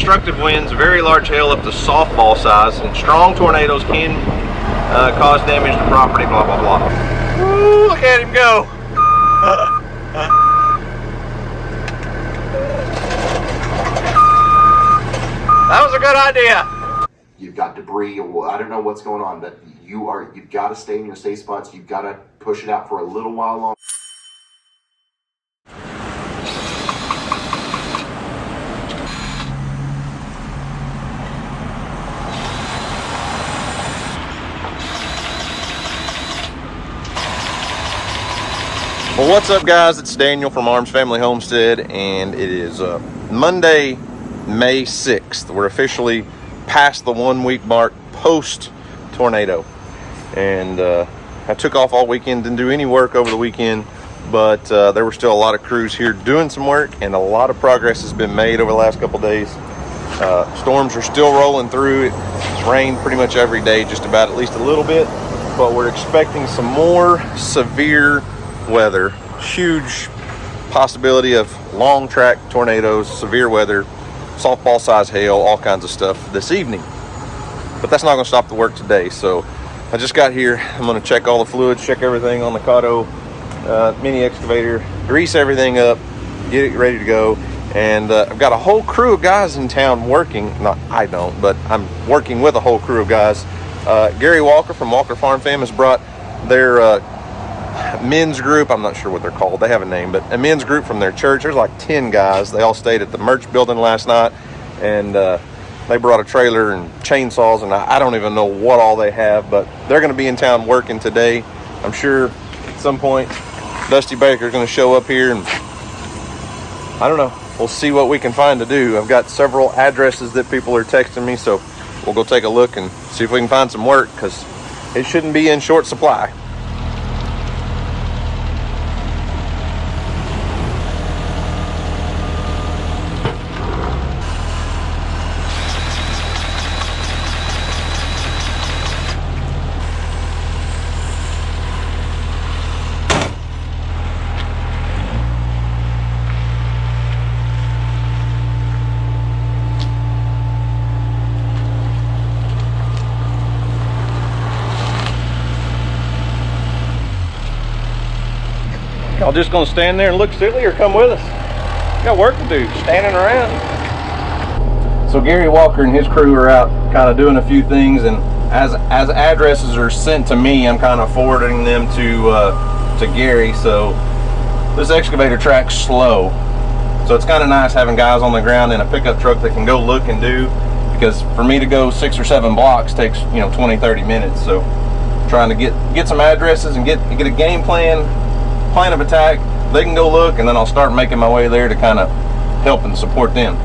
destructive winds, very large hail up to softball size, and strong tornadoes can cause damage to property, blah, blah, blah. Ooh, look at him go. That was a good idea. You've got debris. I don't know what's going on, but you've got to stay in your safe spots. You've got to push it out for a little while longer. Well, what's up, guys? It's Daniel from Arms Family Homestead, and it is Monday, May 6th. We're officially past the 1 week mark post tornado, and I took off all weekend, didn't do any work over the weekend, but there were still a lot of crews here doing some work, and a lot of progress has been made over the last couple days. Storms are still rolling through. It's rained pretty much every day, just about, at least a little bit, but we're expecting some more severe weather. Huge possibility of long track tornadoes, severe weather, softball size hail, all kinds of stuff this evening. But that's not going to stop the work today. So I just got here. I'm going to check all the fluids, check everything on the Kato mini excavator, grease everything up, get it ready to go. And I've got a whole crew of guys in town working. Not I don't, but I'm working with a whole crew of guys. Gary Walker from Walker Farm Fam has brought their men's group. I'm not sure what they're called. They have a name, but a men's group from their church. There's like 10 guys. They all stayed at the merch building last night, and they brought a trailer and chainsaws, and I don't even know what all they have, but they're going to be in town working today. I'm sure at some point Dusty Baker's going to show up here, and I don't know. We'll see what we can find to do. I've got several addresses that people are texting me, so we'll go take a look and see if we can find some work, because it shouldn't be in short supply. Y'all just gonna stand there and look silly, or come with us? We got work to do, standing around. So Gary Walker and his crew are out kind of doing a few things, and as addresses are sent to me, I'm kind of forwarding them to Gary. So this excavator track's slow, so it's kind of nice having guys on the ground in a pickup truck that can go look and do, because for me to go 6 or 7 blocks takes 20-30 minutes. So trying to get some addresses and get a game plan of attack. They can go look, and then I'll start making my way there to kind of help and support them.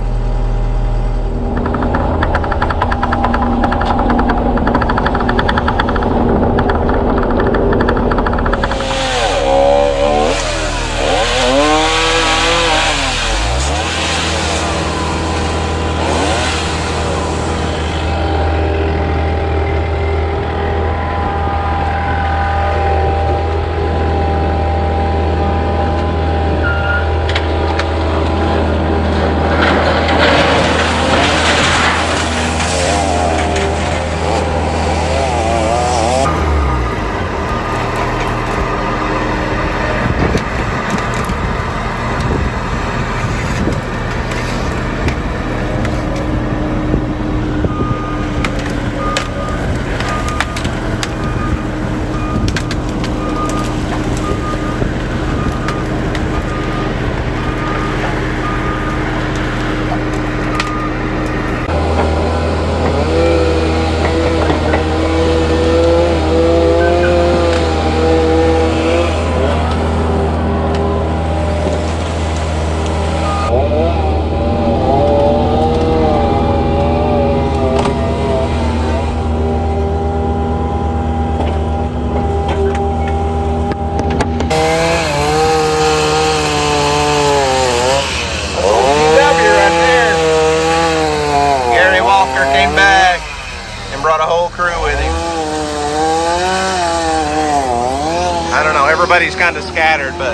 Everybody's kind of scattered, but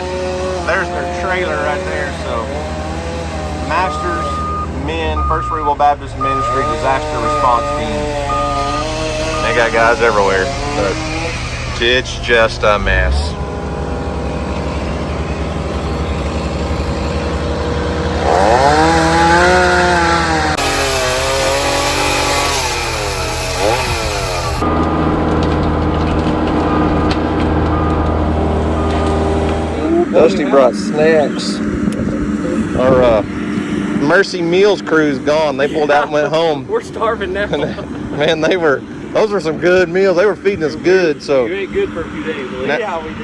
there's their trailer right there. So Masters, men, First Free Will Baptist Ministry Disaster Response Team. They got guys everywhere, but it's just a mess. Dusty brought snacks. Our Mercy Meals crew's gone. They pulled out and went home. We're starving now. Man, those were some good meals. They were feeding us good. So you ate good for a few days.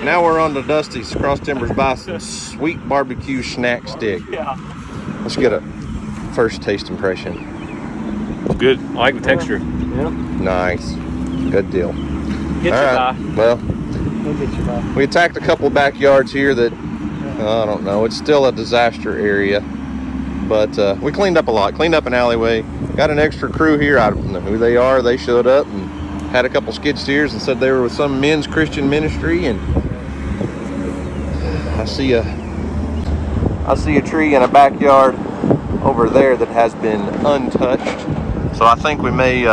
Now we're on to Dusty's Cross Timbers buy some sweet barbecue snack stick. Yeah. Let's get a first taste impression. Good. I like the texture. Yeah. Nice. Good deal. Get All your right. Well, we attacked a couple backyards here that I don't know. It's still a disaster area, but we cleaned up a lot. Cleaned up an alleyway. Got an extra crew here. I don't know who they are. They showed up and had a couple skid steers and said they were with some men's Christian ministry. And I see a tree in a backyard over there that has been untouched. So I think we may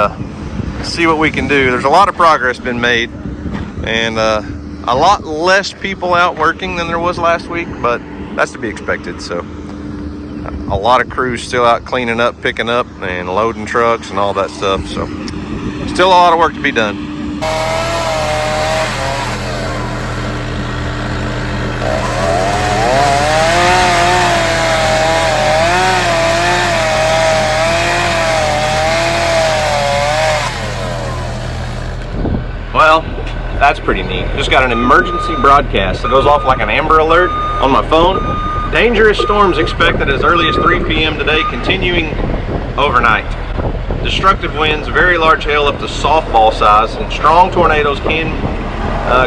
see what we can do. There's a lot of progress been made, and a lot less people out working than there was last week, but that's to be expected. So a lot of crews still out cleaning up, picking up, and loading trucks and all that stuff. So still a lot of work to be done. Well, that's pretty neat. Just got an emergency broadcast that goes off like an Amber Alert on my phone. Dangerous storms expected as early as 3 p.m. today, continuing overnight. Destructive winds, very large hail up to softball size, and strong tornadoes can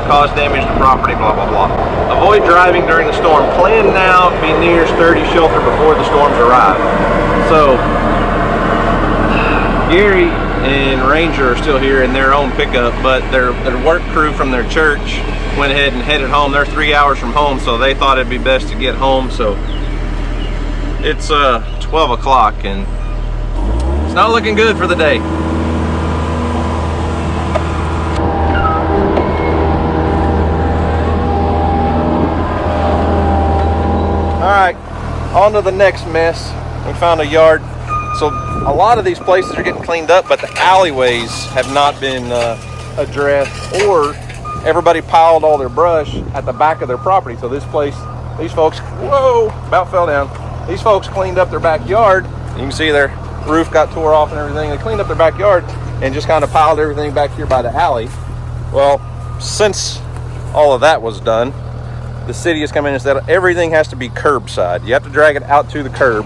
cause damage to property, blah, blah, blah. Avoid driving during the storm. Plan now to be near sturdy shelter before the storms arrive. So, Gary and Ranger are still here in their own pickup, but their work crew from their church went ahead and headed home. They're 3 hours from home, so they thought it'd be best to get home. So it's 12 o'clock and it's not looking good for the day. All right, on to the next mess. We found a yard. So a lot of these places are getting cleaned up, but the alleyways have not been addressed, or everybody piled all their brush at the back of their property. So this place, these folks, whoa, about fell down. These folks cleaned up their backyard. You can see their roof got tore off and everything. They cleaned up their backyard and just kind of piled everything back here by the alley. Well, since all of that was done, the city has come in and said everything has to be curbside. You have to drag it out to the curb.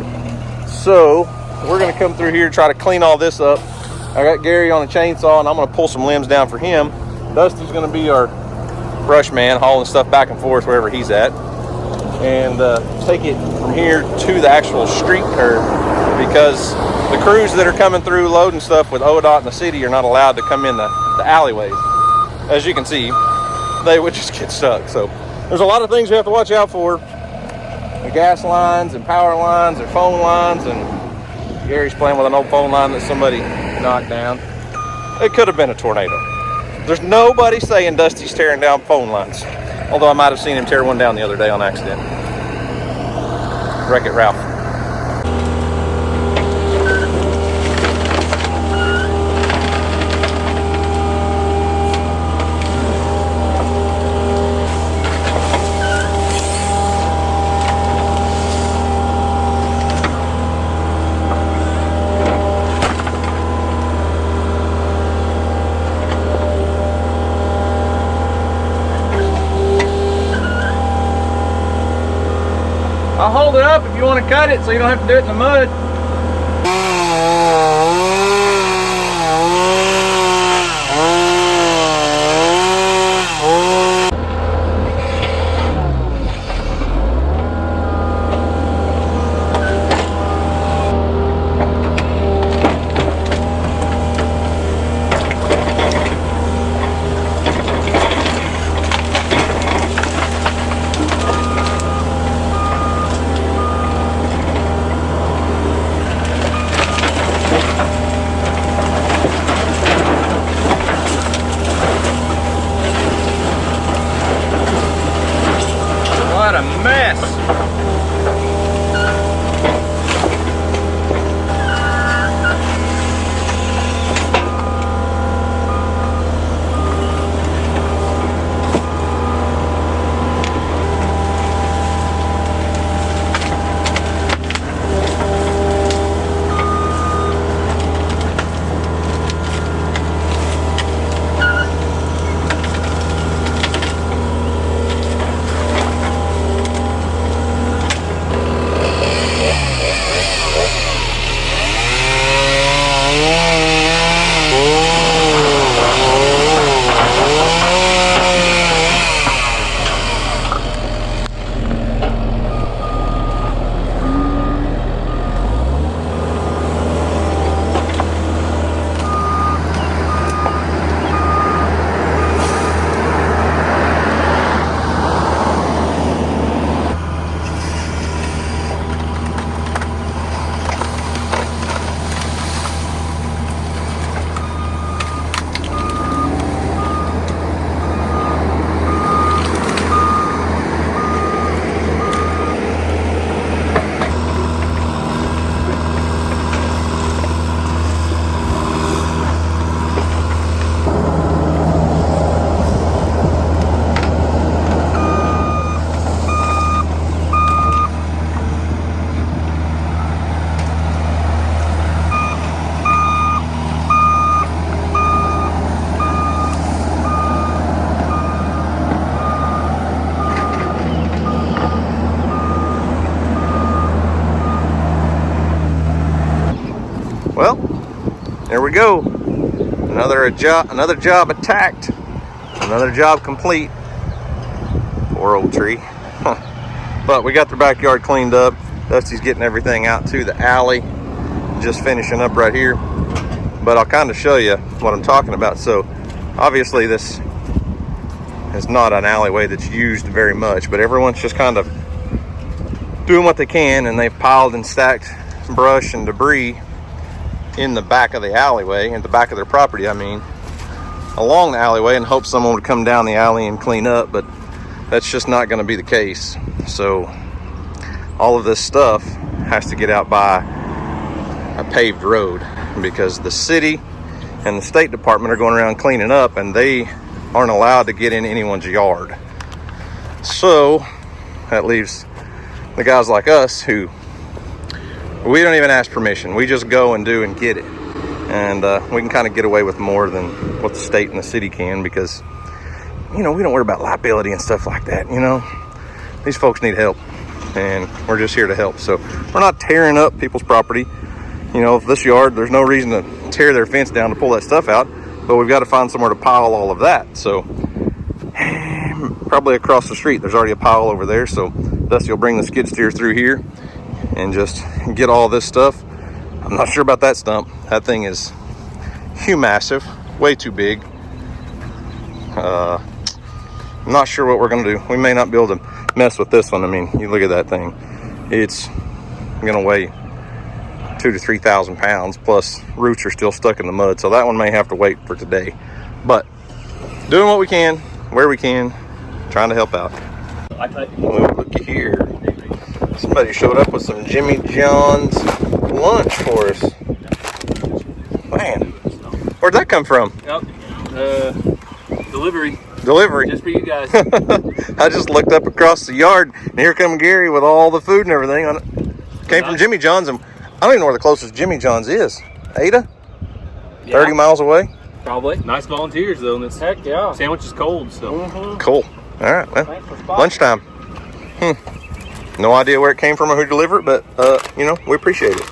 So we're going to come through here and try to clean all this up. I got Gary on a chainsaw, and I'm going to pull some limbs down for him. Dusty's going to be our brush man, hauling stuff back and forth wherever he's at, and take it from here to the actual street curb, because the crews that are coming through loading stuff with ODOT in the city are not allowed to come in the alleyways. As you can see, they would just get stuck. So there's a lot of things you have to watch out for. The gas lines and power lines and phone lines, and Gary's playing with an old phone line that somebody knocked down. It could have been a tornado. There's nobody saying Dusty's tearing down phone lines, although I might have seen him tear one down the other day on accident. Wreck-It Ralph. I'll hold it up if you want to cut it so you don't have to do it in the mud. there we go. Another job attacked. Another job complete. Poor old tree. Huh. But we got the backyard cleaned up. Dusty's getting everything out to the alley. Just finishing up right here. But I'll kind of show you what I'm talking about. So obviously this is not an alleyway that's used very much, but everyone's just kind of doing what they can, and they've piled and stacked brush and debris in the back of the alleyway, in the back of their property, I mean, along the alleyway, and hope someone would come down the alley and clean up, but that's just not going to be the case. So all of this stuff has to get out by a paved road, because the city and the state department are going around cleaning up, and they aren't allowed to get in anyone's yard. So that leaves the guys like us who, we don't even ask permission. We just go and do and get it. And we can kind of get away with more than what the state and the city can, because, you know, we don't worry about liability and stuff like that, you know. These folks need help, and we're just here to help. So we're not tearing up people's property. You know, if this yard, there's no reason to tear their fence down to pull that stuff out, but we've got to find somewhere to pile all of that. So probably across the street, there's already a pile over there. So Dusty will bring the skid steer through here and just get all this stuff. I'm not sure about that stump. That thing is massive, way too big. I'm not sure what we're gonna do. We may not be able to mess with this one. I mean, you look at that thing. It's gonna weigh 2,000 to 3,000 pounds, plus roots are still stuck in the mud. So that one may have to wait for today. But doing what we can, where we can, trying to help out. Oh, look here. Somebody showed up with some Jimmy John's lunch for us. Man, where'd that come from? Delivery. Delivery. Just for you guys. I just looked up across the yard, and here come Gary with all the food and everything on it. Came from Jimmy John's, and I don't even know where the closest Jimmy John's is. Ada? Yeah. 30 miles away? Probably. Nice volunteers, though. And this heck yeah. sandwich is cold, so. Cool. All right, well, lunchtime. No idea where it came from or who delivered it, but, you know, we appreciate it.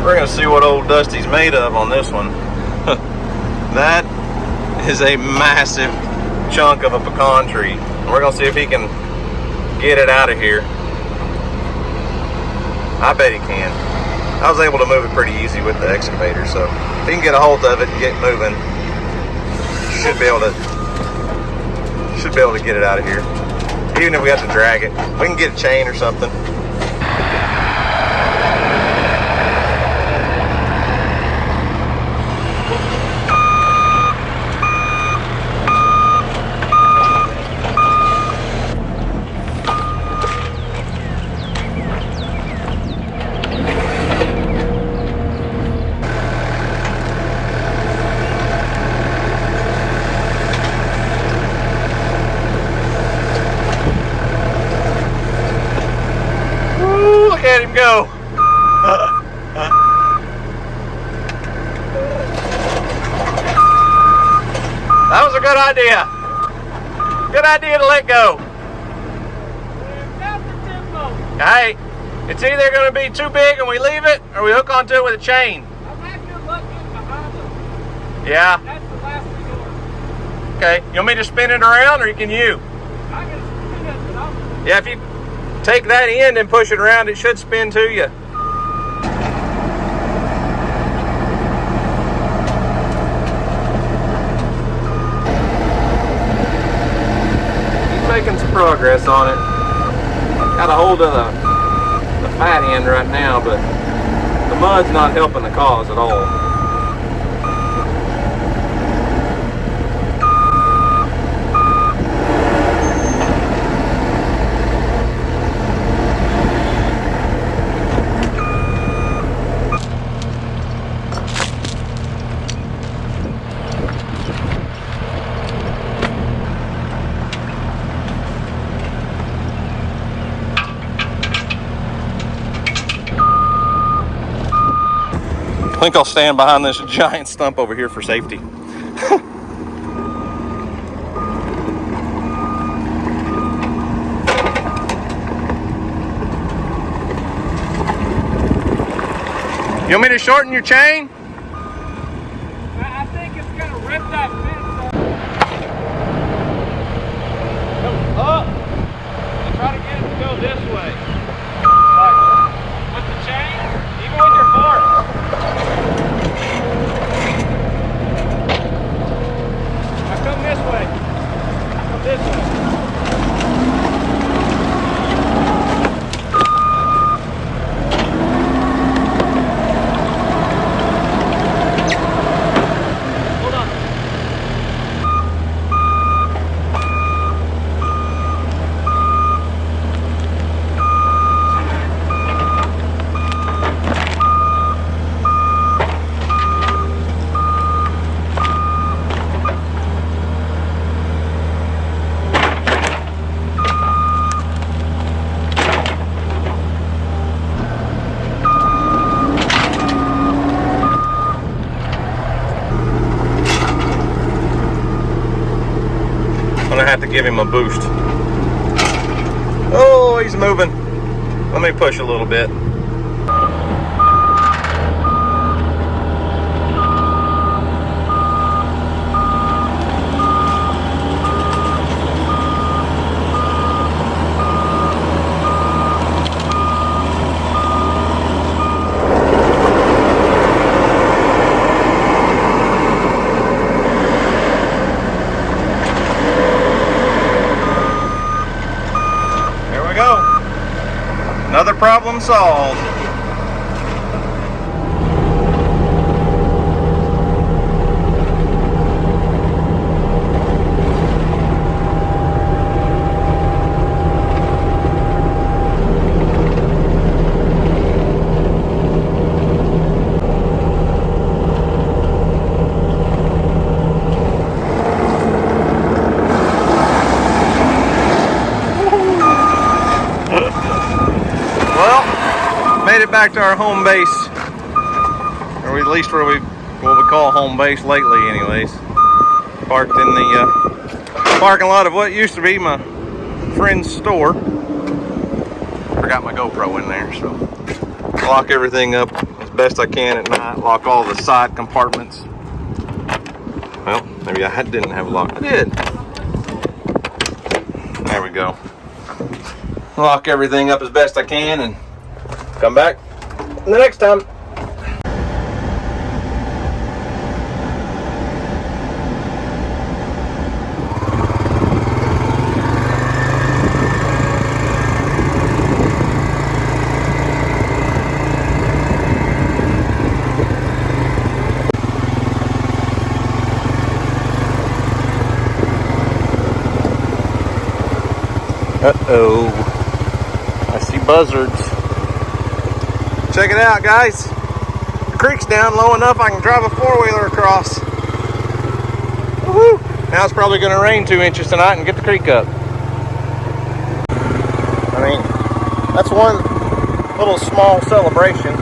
We're gonna see what old Dusty's made of on this one. That is a massive chunk of a pecan tree. We're gonna see if he can get it out of here. I bet he can. I was able to move it pretty easy with the excavator, so if he can get a hold of it and get moving, should be able to get it out of here. Even if we have to drag it, we can get a chain or something. Look at him go. That was a good idea. Good idea to let go. Hey, it's either going to be too big and we leave it, or we hook onto it with a chain. I've had good luck getting behind them. Yeah. That's the last resort. Okay. You want me to spin it around, or can you? I can spin it, but Yeah, if you take that end and push it around. It should spin to you. He's making some progress on it. Got a hold of the fat end right now, but the mud's not helping the cause at all. I think I'll stand behind this giant stump over here for safety. You want me to shorten your chain? I think it's gonna rip that fence up. Go up and try to get it to go this way. Like with the chain, even with your fork. Now come this way. Come this way. I'm gonna have to give him a boost. Oh, he's moving. Let me push a little bit. Another problem solved. Made it back to our home base, or at least what we call home base lately anyways. Parked in the parking lot of what used to be my friend's store. Forgot my GoPro in there, so lock everything up as best I can at night. Lock all the side compartments. Well, maybe I didn't have a lock. I did. There we go. Lock everything up as best I can and come back the next time. Uh-oh. I see buzzards. Check it out, guys. The creek's down low enough I can drive a four-wheeler across. Woohoo! Now it's probably going to rain 2 inches tonight and get the creek up. I mean, that's one little small celebration.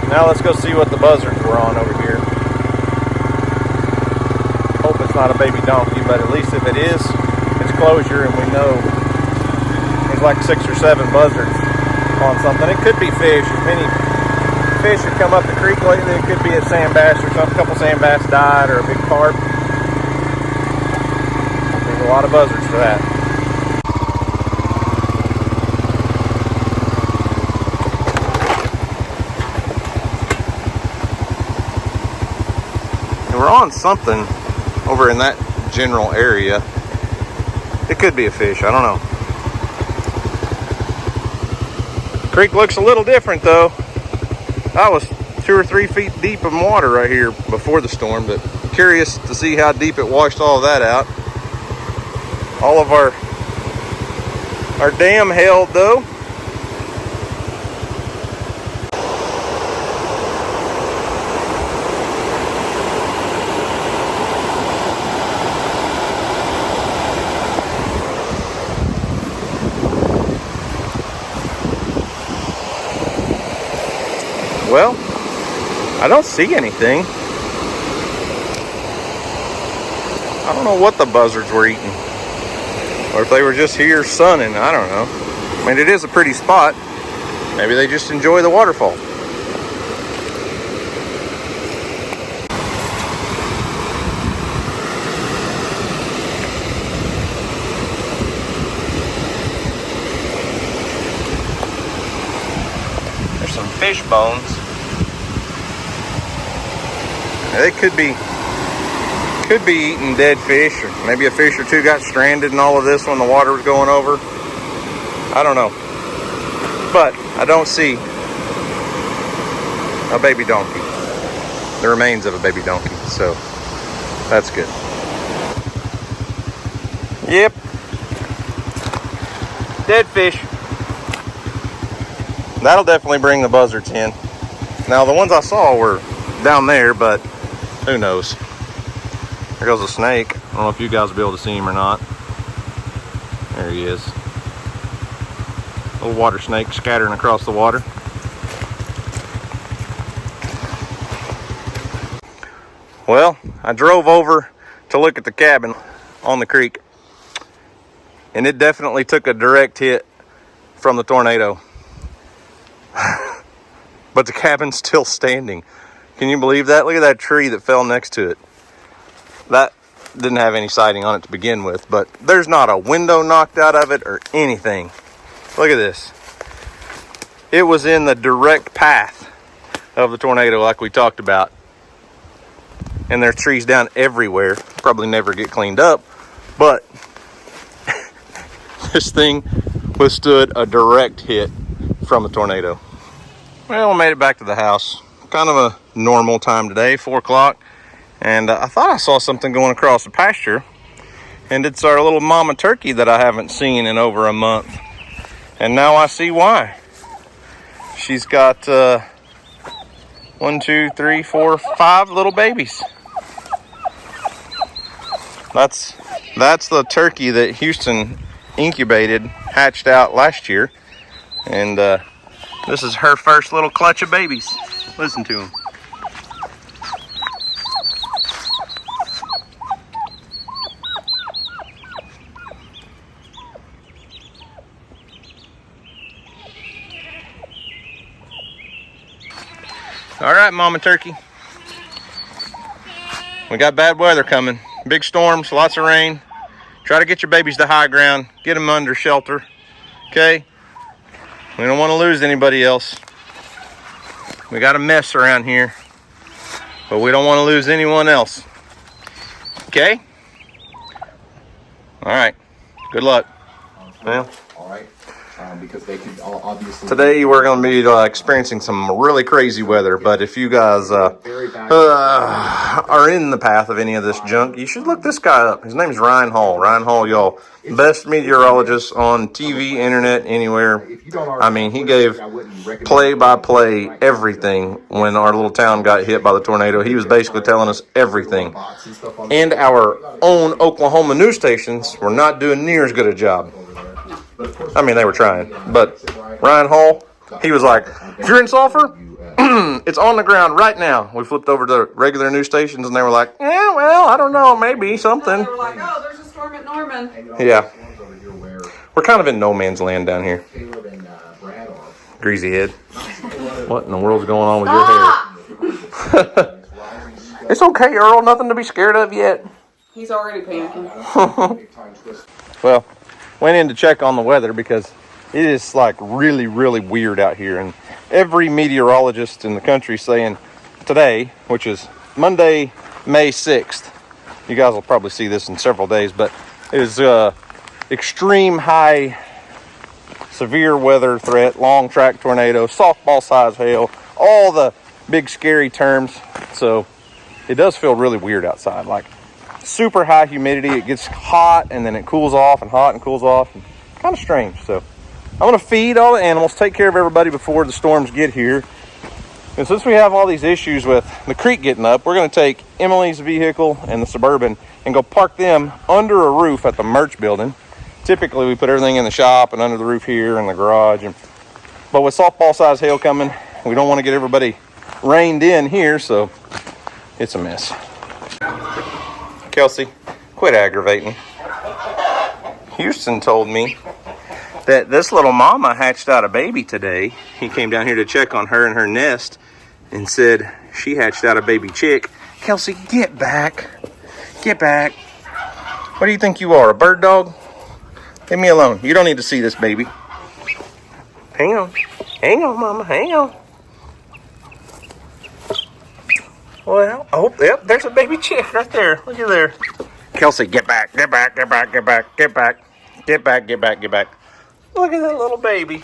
Now let's go see what the buzzards were on over here. Hope it's not a baby donkey, but at least if it is, it's closure and we know there's like 6 or 7 buzzards on something. It could be fish. As many fish have come up the creek lately. It could be a sand bass or something. A couple sand bass died, or a big carp. There's a lot of buzzards for that. on something over in that general area. It could be a fish, I don't know. Creek looks a little different though. I was 2 or 3 feet deep in water right here before the storm, but curious to see how deep it washed all of that out. All of our dam held though. Well, I don't see anything. I don't know what the buzzards were eating. Or if they were just here sunning, I don't know. I mean, it is a pretty spot. Maybe they just enjoy the waterfall. There's some fish bones. They could be eating dead fish, or maybe a fish or two got stranded in all of this when the water was going over. I don't know. But I don't see a baby donkey. The remains of a baby donkey, so that's good. Yep. Dead fish. That'll definitely bring the buzzards in. Now the ones I saw were down there, but who knows? There goes a snake. I don't know if you guys will be able to see him or not. There he is. Little water snake scattering across the water. Well, I drove over to look at the cabin on the creek, and it definitely took a direct hit from the tornado. But the cabin's still standing. Can you believe that? Look at that tree that fell next to it. That didn't have any siding on it to begin with, but there's not a window knocked out of it or anything. Look at this. It was in the direct path of the tornado like we talked about. And there's trees down everywhere. Probably never get cleaned up, but this thing withstood a direct hit from the tornado. Well, we made it back to the house. Kind of a normal time today, 4 o'clock. And I thought I saw something going across the pasture. And it's our little mama turkey that I haven't seen in over a month. And now I see why. She's got 1, 2, 3, 4, 5 little babies. That's the turkey that Houston incubated, hatched out last year. And this is her first little clutch of babies. Listen to them. All right, Mama Turkey. We got bad weather coming. Big storms, lots of rain. Try to get your babies to high ground. Get them under shelter. Okay? We don't want to lose anybody else. We got a mess around here, but we don't want to lose anyone else. Okay? All right. Good luck. Well, All right. Because they could obviously. today we're going to be experiencing some really crazy weather, but if you guys are in the path of any of this junk, you should look this guy up. His name's Ryan Hall. Ryan Hall, y'all. Best meteorologist on TV, internet, anywhere. I mean, he gave play-by-play everything when our little town got hit by the tornado. He was basically telling us everything. And our own Oklahoma news stations were not doing near as good a job. I mean, they were trying. But Ryan Hall, he was like, if you're in Sulphur, it's on the ground right now. We flipped over to regular news stations, and they were like, yeah, well, I don't know, maybe something. They were like, oh, there's a storm at Norman. Yeah. We're kind of in no man's land down here. Greasy head. What in the world's going on with your hair? It's okay, Earl. Nothing to be scared of yet. He's already panicking. Well, went in to check on the weather because it is like really, really weird out here. And every meteorologist in the country saying today, which is Monday, May 6th. You guys will probably see this in several days, but it is extreme high, severe weather threat, long track tornado, softball size hail, all the big scary terms. So it does feel really weird outside, like super high humidity. It gets hot and then it cools off, and hot and cools off, and kind of strange. So I'm going to feed all the animals, take care of everybody before the storms get here. And since we have all these issues with the creek getting up, we're going to take Emily's vehicle and the Suburban and go park them under a roof at the merch building. Typically, we put everything in the shop and under the roof here in the garage. But with softball size hail coming, we don't want to get everybody reined in here, so it's a mess. Kelsey, quit aggravating. Houston told me that this little mama hatched out a baby today. He came down here to check on her and her nest and said she hatched out a baby chick. Kelsey, get back. Get back. What do you think you are, a bird dog? Leave me alone. You don't need to see this baby. Hang on. Hang on, mama. Hang on. Well, oh, yep, there's a baby chick right there. Look at there. Kelsey, get back. Get back. Get back. Get back. Get back. Get back. Get back. Get back. Look at that little baby.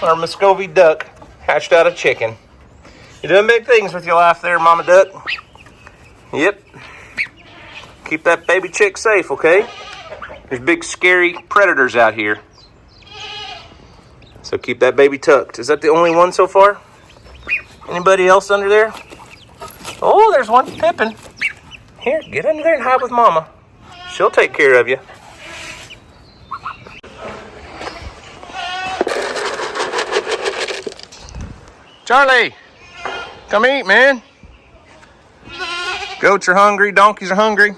Our Muscovy duck hatched out a chicken. You're doing big things with your life there, Mama Duck. Yep. Keep that baby chick safe, okay? There's big, scary predators out here. So keep that baby tucked. Is that the only one so far? Anybody else under there? Oh, there's one. Pippin. Here, get under there and hide with Mama. She'll take care of you. Charlie, come eat, man. Goats are hungry, donkeys are hungry.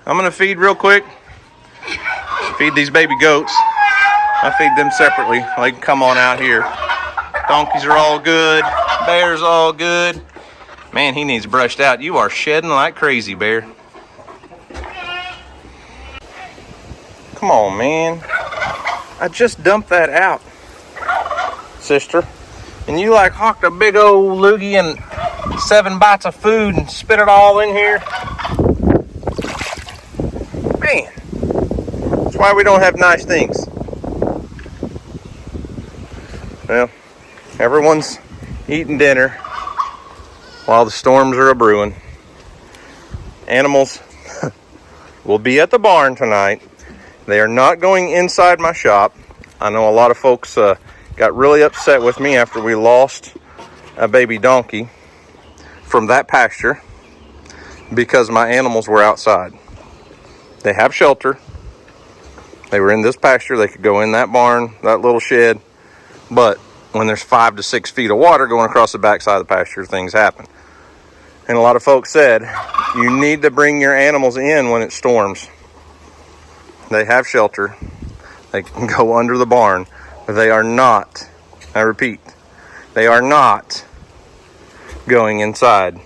I'm gonna feed real quick. Feed these baby goats. I feed them separately. They can come on out here. Donkeys are all good. Bear's all good. Man, he needs brushed out. You are shedding like crazy, Bear. Come on, man. I just dumped that out, sister. And you like hawked a big old loogie and 7 bites of food and spit it all in here. Man, that's why we don't have nice things. Well, everyone's eating dinner while the storms are a-brewing. Animals will be at the barn tonight. They are not going inside my shop. I know a lot of folks got really upset with me after we lost a baby donkey from that pasture because my animals were outside. They have shelter. They were in this pasture. They could go in that barn, that little shed. But when there's 5 to 6 feet of water going across the backside of the pasture, things happen. And a lot of folks said, you need to bring your animals in when it storms. They have shelter. They can go under the barn. But they are not, I repeat, they are not going inside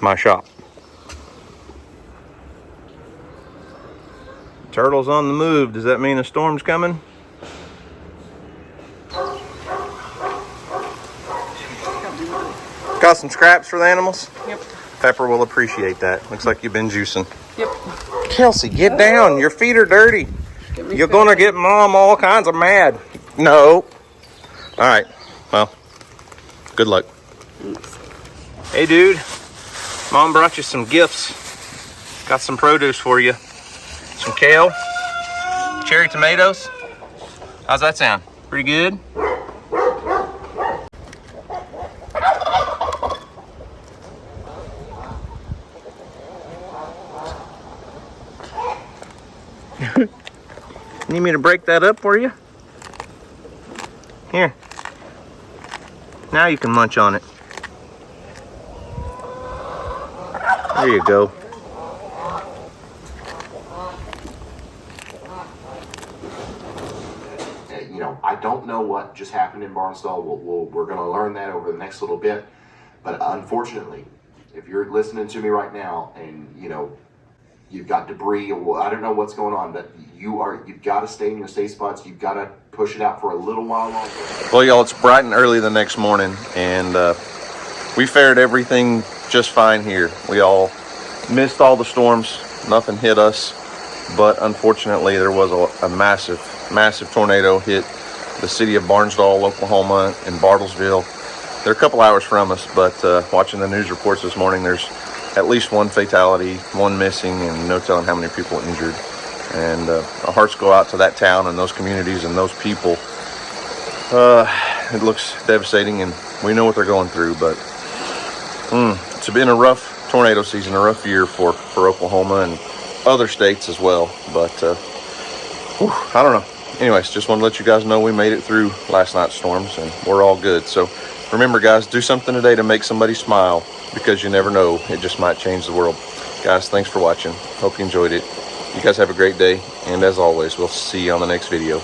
my shop. Turtle's on the move. Does that mean a storm's coming? Got some scraps for the animals? Yep. Pepper will appreciate that. Looks like you've been juicing. Yep. Kelsey, get down. Your feet are dirty. You're going to get Mom all kinds of mad. No. All right. Well, good luck. Hey, dude. Mom brought you some gifts. Got some produce for you. Some kale. Cherry tomatoes. How's that sound? Pretty good? Need me to break that up for you? Here. Now you can munch on it. There you go. You know, I don't know what just happened in Barnstall. We're going to learn that over the next little bit. But unfortunately, if you're listening to me right now and, you know, you've got debris, or I don't know what's going on, but you've got to stay in your safe spots. You've got to push it out for a little while longer. Well, y'all, it's bright and early the next morning, and we fared everything just fine here. We all missed all the storms. Nothing hit us, but unfortunately there was a massive tornado hit the city of Barnsdall, Oklahoma, and Bartlesville. They're a couple hours from us, but watching the news reports this morning, there's at least one fatality, one missing, and no telling how many people injured. And our hearts go out to that town and those communities and those people. It looks devastating, and we know what they're going through, but it's been a rough tornado season, a rough year for Oklahoma and other states as well. But I don't know. Anyways, just want to let you guys know we made it through last night's storms, and we're all good. So remember, guys, do something today to make somebody smile, because you never know. It just might change the world. Guys, thanks for watching. Hope you enjoyed it. You guys have a great day, and as always, we'll see you on the next video.